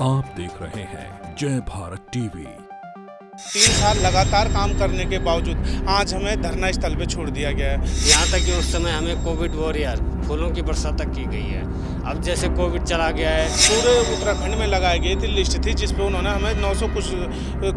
आप देख रहे हैं जय भारत टीवी। 3 साल लगातार काम करने के बावजूद आज हमें धरना स्थल पे छोड़ दिया गया है। यहाँ तक कि उस समय हमें कोविड वॉरियर फूलों की वर्षा तक की गई है। अब जैसे कोविड चला गया है, पूरे उत्तराखंड में लगाई गई थी लिस्ट थी जिसपे उन्होंने हमें 900 कुछ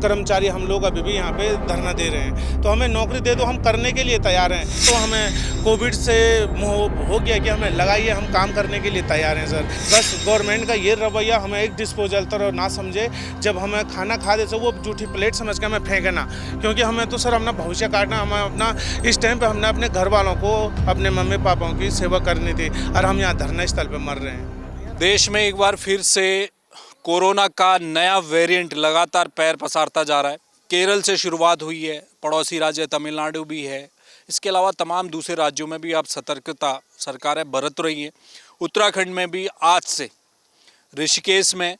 कर्मचारी हम लोग अभी भी यहाँ पे धरना दे रहे हैं। तो हमें नौकरी दे दो, हम करने के लिए तैयार हैं। तो हमें कोविड से मोह हो गया कि हमें लगाइए, हम काम करने के लिए तैयार हैं सर। बस गवर्नमेंट का ये रवैया हमें एक डिस्पोजल तरह ना समझे, जब हमें खाना खा दे तो वो जूठी प्लेट समझ के हमें फेंके ना, क्योंकि हमें तो सर अपना भविष्य काटना, हमें अपना इस टाइम पे हमने अपने घर वालों को, अपने मम्मी पापाओं की सेवा करनी थी और हम यहाँ धरना स्थल पे मर रहे हैं। देश में एक बार फिर से कोरोना का नया वेरिएंट लगातार पैर पसारता जा रहा है। केरल से शुरुआत हुई है, पड़ोसी राज्य तमिलनाडु भी है, इसके अलावा तमाम दूसरे राज्यों में भी अब सतर्कता सरकारें बरत रही हैं। उत्तराखंड में भी आज से, ऋषिकेश में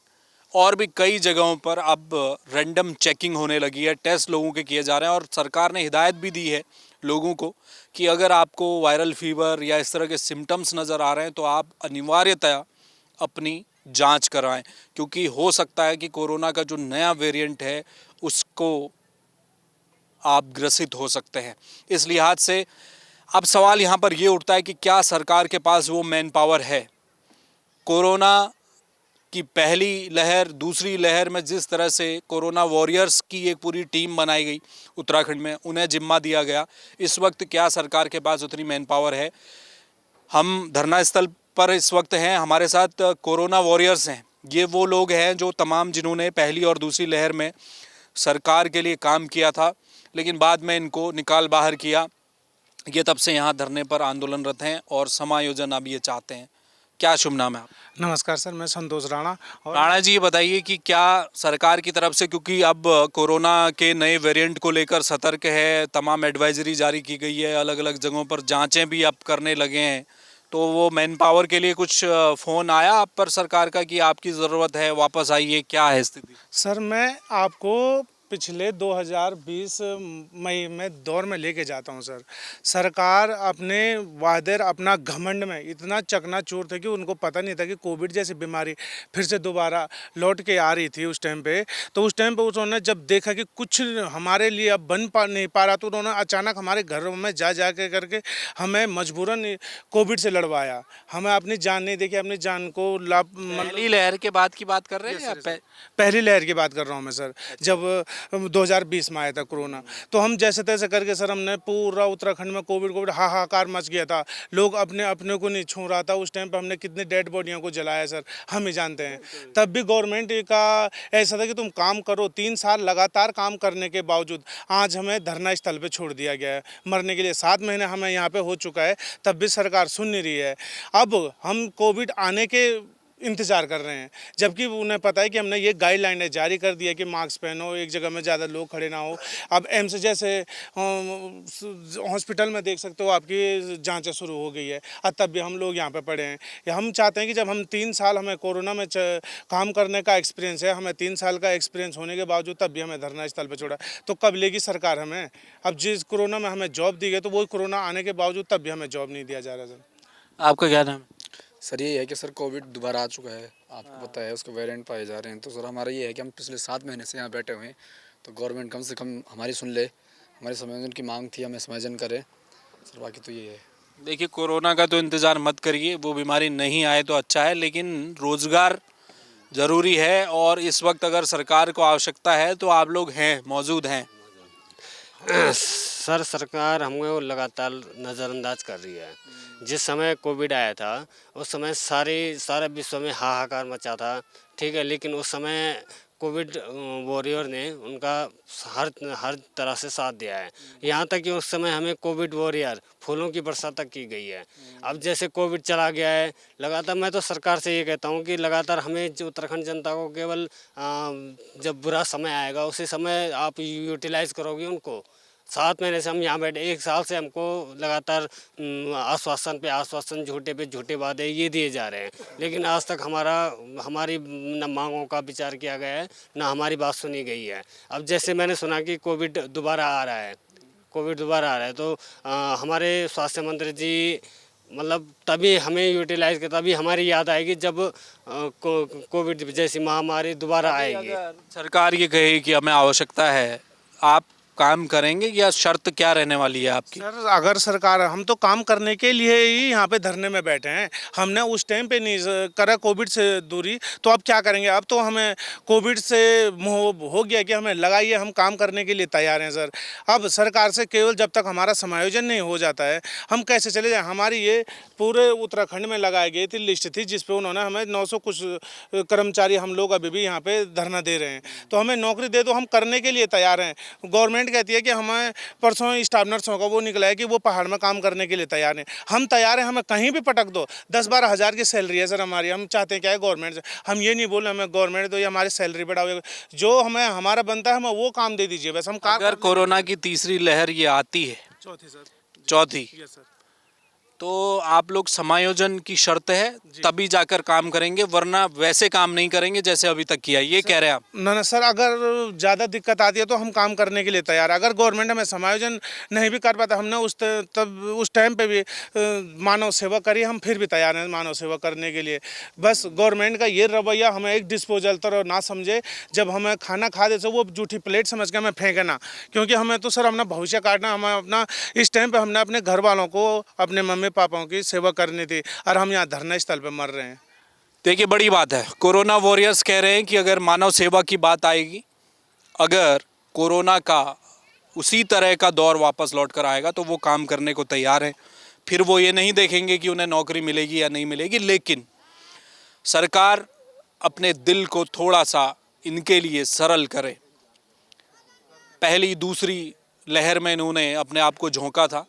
और भी कई जगहों पर अब रैंडम चेकिंग होने लगी है, टेस्ट लोगों के किए जा रहे हैं और सरकार ने हिदायत भी दी है लोगों को कि अगर आपको वायरल फीवर या इस तरह के सिम्टम्स नज़र आ रहे हैं तो आप अनिवार्यतया अपनी जांच कराएं, क्योंकि हो सकता है कि कोरोना का जो नया वेरिएंट है उसको आप ग्रसित हो सकते हैं। इस लिहाज से अब सवाल यहाँ पर ये उठता है कि क्या सरकार के पास वो मैन पावर है। कोरोना की पहली लहर, दूसरी लहर में जिस तरह से कोरोना वॉरियर्स की एक पूरी टीम बनाई गई उत्तराखंड में, उन्हें जिम्मा दिया गया, इस वक्त क्या सरकार के पास उतनी मैन पावर है। हम धरना स्थल पर इस वक्त हैं, हमारे साथ कोरोना वॉरियर्स हैं। ये वो लोग हैं जो तमाम जिन्होंने पहली और दूसरी लहर में सरकार के लिए काम किया था, लेकिन बाद में इनको निकाल बाहर किया। ये तब से यहाँ धरने पर आंदोलनरत हैं और समायोजन अब ये चाहते हैं। क्या शुभ नाम है आप? नमस्कार सर, मैं संतोष राणा। और राणा जी, ये बताइए कि क्या सरकार की तरफ से, क्योंकि अब कोरोना के नए वेरिएंट को लेकर सतर्क है, तमाम एडवाइजरी जारी की गई है, अलग अलग जगहों पर जांचें भी अब करने लगे हैं, तो वो मैन पावर के लिए कुछ फ़ोन आया आप पर सरकार का कि आपकी ज़रूरत है, वापस आइए, क्या है स्थिति? सर मैं आपको पिछले 2020 मई में दौर में लेके जाता हूं सर। सरकार अपने वादे, अपना घमंड में इतना चकनाचूर थे कि उनको पता नहीं था कि कोविड जैसी बीमारी फिर से दोबारा लौट के आ रही थी उस टाइम पे। तो उस टाइम पे उन्होंने जब देखा कि कुछ हमारे लिए अब नहीं पा रहा, तो उन्होंने अचानक हमारे घरों में जा के करके हमें मजबूरन कोविड से लड़वाया। हमें अपनी जान नहीं देखी, अपनी जान को पहली लहर के बाद की बात कर रहे हैं या पहली लहर की बात कर रहा हूँ मैं सर, जब 2020 में आया था कोरोना। तो हम जैसे तैसे करके सर, हमने पूरा उत्तराखंड में कोविड हाहाकार मच गया था। लोग अपने को नहीं छू रहा था। उस टाइम पे हमने कितनी डेड बॉडियों को जलाया सर, हम ही जानते हैं। तब भी गवर्नमेंट का ऐसा था कि तुम काम करो। 3 साल लगातार काम करने के बावजूद आज हमें धरना स्थल पे छोड़ दिया गया है मरने के लिए। 7 महीने हमें यहाँ पे हो चुका है, तब भी सरकार सुन नहीं रही है। अब हम कोविड आने के इंतज़ार कर रहे हैं, जबकि उन्हें पता है कि हमने ये गाइडलाइनें जारी कर दी है कि मास्क पहनो, एक जगह में ज़्यादा लोग खड़े ना हो। अब एम्स जैसे हॉस्पिटल में देख सकते हो आपकी जांचें शुरू हो गई है, और तब भी हम लोग यहाँ पे पड़े हैं। हम चाहते हैं कि जब हम 3 साल हमें कोरोना में काम करने का एक्सपीरियंस है, हमें 3 साल का एक्सपीरियंस होने के बावजूद तब भी हमें धरना स्थल पर छोड़ा, तो कब लेगी सरकार हमें? अब जिस कोरोना में हमें जॉब दी गई, तो वो कोरोना आने के बावजूद तब भी हमें जॉब नहीं दिया जा रहा सर। आपका क्या नाम है? सर ये है कि सर कोविड दोबारा आ चुका है, आपको पता है, उसके वेरिएंट पाए जा रहे हैं। तो सर हमारा ये है कि हम पिछले 7 महीने से यहाँ बैठे हुए हैं, तो गवर्नमेंट कम से कम हमारी सुन ले। हमारी समायोजन की मांग थी, हमें समायोजन करे सर, बाकी तो ये है। देखिए, कोरोना का तो इंतज़ार मत करिए, वो बीमारी नहीं आए तो अच्छा है, लेकिन रोज़गार ज़रूरी है और इस वक्त अगर सरकार को आवश्यकता है तो आप लोग हैं, मौजूद हैं। सर सरकार हमें लगातार नज़रअंदाज कर रही है। जिस समय कोविड आया था उस समय सारे विश्व में हाहाकार मचा था, ठीक है, लेकिन उस समय कोविड वॉरियर ने उनका हर तरह से साथ दिया है। यहाँ तक कि उस समय हमें कोविड वॉरियर फूलों की वर्षा तक की गई है। अब जैसे कोविड चला गया है, लगातार मैं तो सरकार से ये कहता हूँ कि लगातार हमें जो उत्तराखंड जनता को केवल जब बुरा समय आएगा उसी समय आप यूटिलाइज़ करोगे उनको। 7 महीने से हम यहाँ बैठे, 1 साल से हमको लगातार आश्वासन पे आश्वासन, झूठे पे झूठे वादे ये दिए जा रहे हैं, लेकिन आज तक हमारी न मांगों का विचार किया गया है, न हमारी बात सुनी गई है। अब जैसे मैंने सुना कि कोविड दोबारा आ रहा है, तो हमारे स्वास्थ्य मंत्री जी मतलब तभी हमें यूटिलाइज कर, तभी हमारी याद आएगी जब कोविड जैसी महामारी दोबारा आएगी। अगर सरकार ये कहे कि हमें आवश्यकता है, आप काम करेंगे या शर्त क्या रहने वाली है आपकी? सर अगर सरकार, हम तो काम करने के लिए ही यहाँ पे धरने में बैठे हैं। हमने उस टाइम पे नहीं करा कोविड से दूरी, तो अब क्या करेंगे? अब तो हमें कोविड से मोह हो गया कि हमें लगाइए, हम काम करने के लिए तैयार हैं सर। अब सरकार से केवल जब तक हमारा समायोजन नहीं हो जाता है हम कैसे चले जाएँ? हमारी ये पूरे उत्तराखंड में लगाई गई थी, लिस्ट थी जिस पे उन्होंने हमें 900 कुछ कर्मचारी, हम लोग अभी भी यहाँ पे धरना दे रहे हैं। तो हमें नौकरी दे दो, हम करने के लिए तैयार हैं। गवर्नमेंट कहती है कि हमें परसों स्टाफ नर्सों का वो निकला है कि वो पहाड़ में काम करने के लिए तैयार हैं। हम तैयार हैं, हमें कहीं भी पटक दो। 10-12 हज़ार की सैलरी है सर हमारी। हम चाहते हैं क्या है गवर्नमेंट से? हम ये नहीं बोल रहे हमें गवर्नमेंट दो या हमारी सैलरी बढ़ाओ, जो हमें हमारा बनता है हमें वो काम दे दीजिए बस। हम अगर कोरोना की तीसरी लहर ये आती है, चौथी सर, चौथी, यस सर। तो आप लोग समायोजन की शर्त है तभी जाकर काम करेंगे, वरना वैसे काम नहीं करेंगे जैसे अभी तक किया, ये कह रहे हैं आप? ना ना सर, अगर ज़्यादा दिक्कत आती है तो हम काम करने के लिए तैयार है। अगर गवर्नमेंट हमें समायोजन नहीं भी कर पाता, हमने उस टाइम पे भी मानव सेवा करी, हम फिर भी तैयार हैं मानव सेवा करने के लिए। बस गवर्नमेंट का ये रवैया हमें एक डिस्पोजल तरह ना समझे, जब हमें खाना खा दे तो वो जूठी प्लेट समझ के हमें फेंके ना, क्योंकि हमें तो सर अपना भविष्य काटना, हमें अपना इस टाइम पे हमने अपने घर वालों को, अपने मम्मी पापाओं की सेवा करनी थी और हम यहाँ धरना स्थल पे मर रहे हैं। देखिए बड़ी बात है, कोरोना वॉरियर्स कह रहे हैं कि अगर मानव सेवा की बात आएगी, अगर कोरोना का उसी तरह का दौर वापस लौट कर आएगा तो वो काम करने को तैयार हैं। फिर वो ये नहीं देखेंगे कि उन्हें नौकरी मिलेगी या नहीं मिलेगी, लेकिन सरकार अपने दिल को थोड़ा सा इनके लिए सरल करे। पहली दूसरी लहर में इन्होंने अपने आप को झोंका था,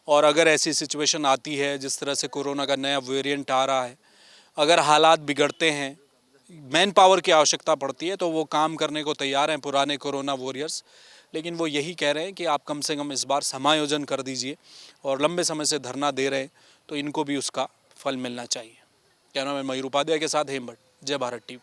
और अगर ऐसी सिचुएशन आती है जिस तरह से कोरोना का नया वेरिएंट आ रहा है, अगर हालात बिगड़ते हैं, मैन पावर की आवश्यकता पड़ती है, तो वो काम करने को तैयार हैं पुराने कोरोना वॉरियर्स। लेकिन वो यही कह रहे हैं कि आप कम से कम इस बार समायोजन कर दीजिए, और लंबे समय से धरना दे रहे हैं तो इनको भी उसका फल मिलना चाहिए। कैमरामैन मयूर उपाध्याय के साथ हेमभट्ट, जय भारत टीवी।